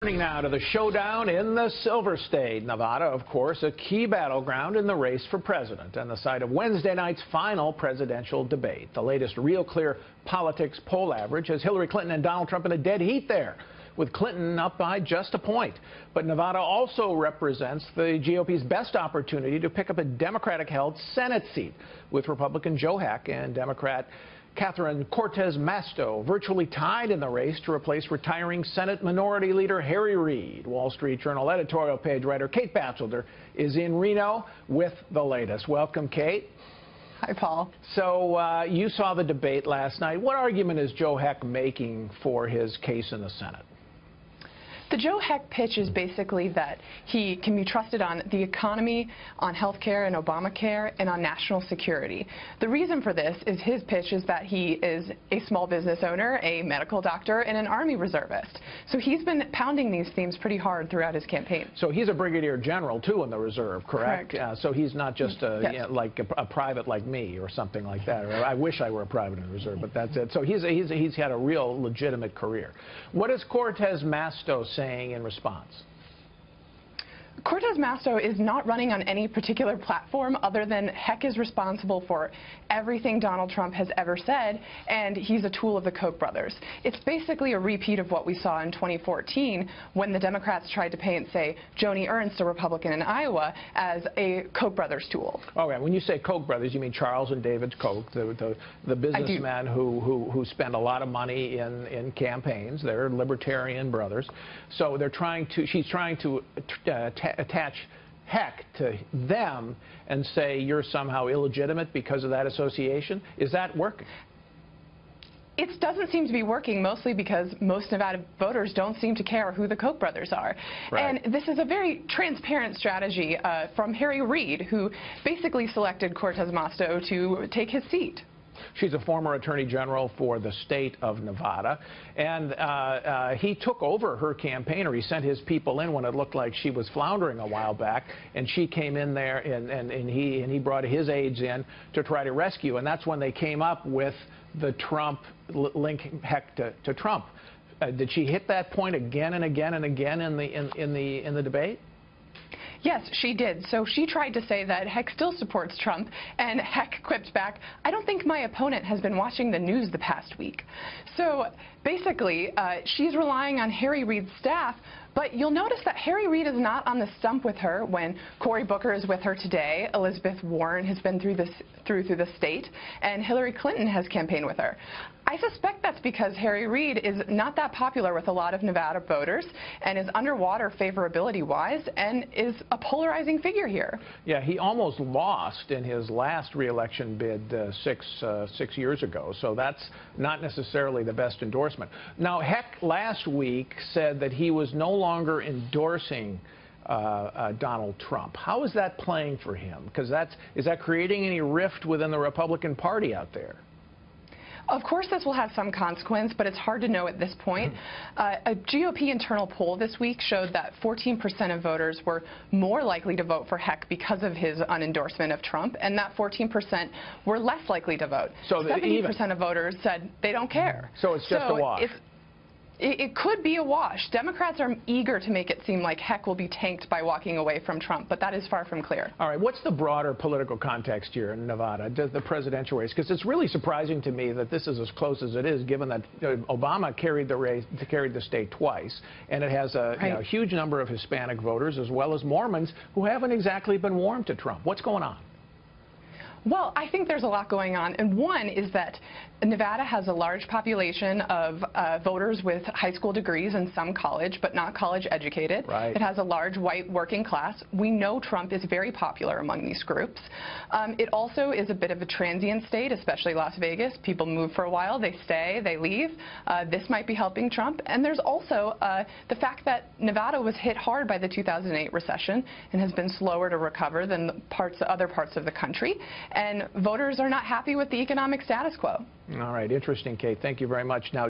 Turning now to the showdown in the Silver State. Nevada, of course, a key battleground in the race for president and the site of Wednesday night's final presidential debate. The latest Real Clear Politics poll average has Hillary Clinton and Donald Trump in a dead heat there, with Clinton up by just a point. But Nevada also represents the GOP's best opportunity to pick up a Democratic-held Senate seat, with Republican Joe Heck and Democrat Catherine Cortez Masto virtually tied in the race to replace retiring Senate Minority Leader Harry Reid. Wall Street Journal editorial page writer Kate Batchelder is in Reno with the latest. Welcome, Kate. Hi, Paul. So you saw the debate last night. What argument is Joe Heck making for his case in the Senate? The Joe Heck pitch is basically that he can be trusted on the economy, on health care and Obamacare, and on national security. The reason for this is his pitch is that he is a small business owner, a medical doctor, and an Army reservist. So he's been pounding these themes pretty hard throughout his campaign. So he's a brigadier general, too, in the reserve, correct? Correct. So he's not just Yes. like a private like me or something like that. Or I wish I were a private in the reserve, but that's it. So he's had a real legitimate career. What is Cortez Masto saying in response? Cortez Masto is not running on any particular platform other than Heck is responsible for everything Donald Trump has ever said, and he's a tool of the Koch brothers. It's basically a repeat of what we saw in 2014 when the Democrats tried to paint, say, Joni Ernst, a Republican in Iowa, as a Koch brothers tool. Okay, when you say Koch brothers, you mean Charles and David Koch, the businessmen who spend a lot of money in campaigns. They're libertarian brothers. So she's trying to attach Heck to them and say you're somehow illegitimate because of that association. Is that working? It doesn't seem to be working, mostly because most Nevada voters don't seem to care who the Koch brothers are. Right. And this is a very transparent strategy from Harry Reid, who basically selected Cortez Masto to take his seat. She's a former attorney general for the state of Nevada, and he took over her campaign, or he sent his people in when it looked like she was floundering a while back, and she came in there, and he brought his aides in to try to rescue, and that's when they came up with the Trump linking Heck to Trump. Did she hit that point again and again and again in the debate? Yes, she did. So she tried to say that Heck still supports Trump, and Heck quipped back, "I don't think my opponent has been watching the news the past week." So basically, she's relying on Harry Reid's staff, but you'll notice that Harry Reid is not on the stump with her when Cory Booker is with her today, Elizabeth Warren has been through the state, and Hillary Clinton has campaigned with her. I suspect that's because Harry Reid is not that popular with a lot of Nevada voters and is underwater favorability-wise and is a polarizing figure here. Yeah, he almost lost in his last re-election bid 6 years ago, so that's not necessarily the best endorsement. Now, Heck last week said that he was no longer endorsing Donald Trump. How is that playing for him? Because is that creating any rift within the Republican Party out there? Of course this will have some consequence, but it's hard to know at this point. A GOP internal poll this week showed that 14% of voters were more likely to vote for Heck because of his unendorsement of Trump, and that 14% were less likely to vote. So 70% of voters said they don't care. So it's just a wash. It could be a wash. Democrats are eager to make it seem like Heck will be tanked by walking away from Trump, but that is far from clear. All right, what's the broader political context here in Nevada, the presidential race? Because it's really surprising to me that this is as close as it is, given that Obama carried the state twice, and it has a huge number of Hispanic voters as well as Mormons who haven't exactly been warm to Trump. What's going on? Well, I think there's a lot going on, and one is that Nevada has a large population of voters with high school degrees and some college, but not college educated. Right. It has a large white working class. We know Trump is very popular among these groups. It also is a bit of a transient state, especially Las Vegas. People move for a while, they stay, they leave. This might be helping Trump. And there's also the fact that Nevada was hit hard by the 2008 recession and has been slower to recover than other parts of the country. And voters are not happy with the economic status quo. All right, interesting, Kate. Thank you very much. Now,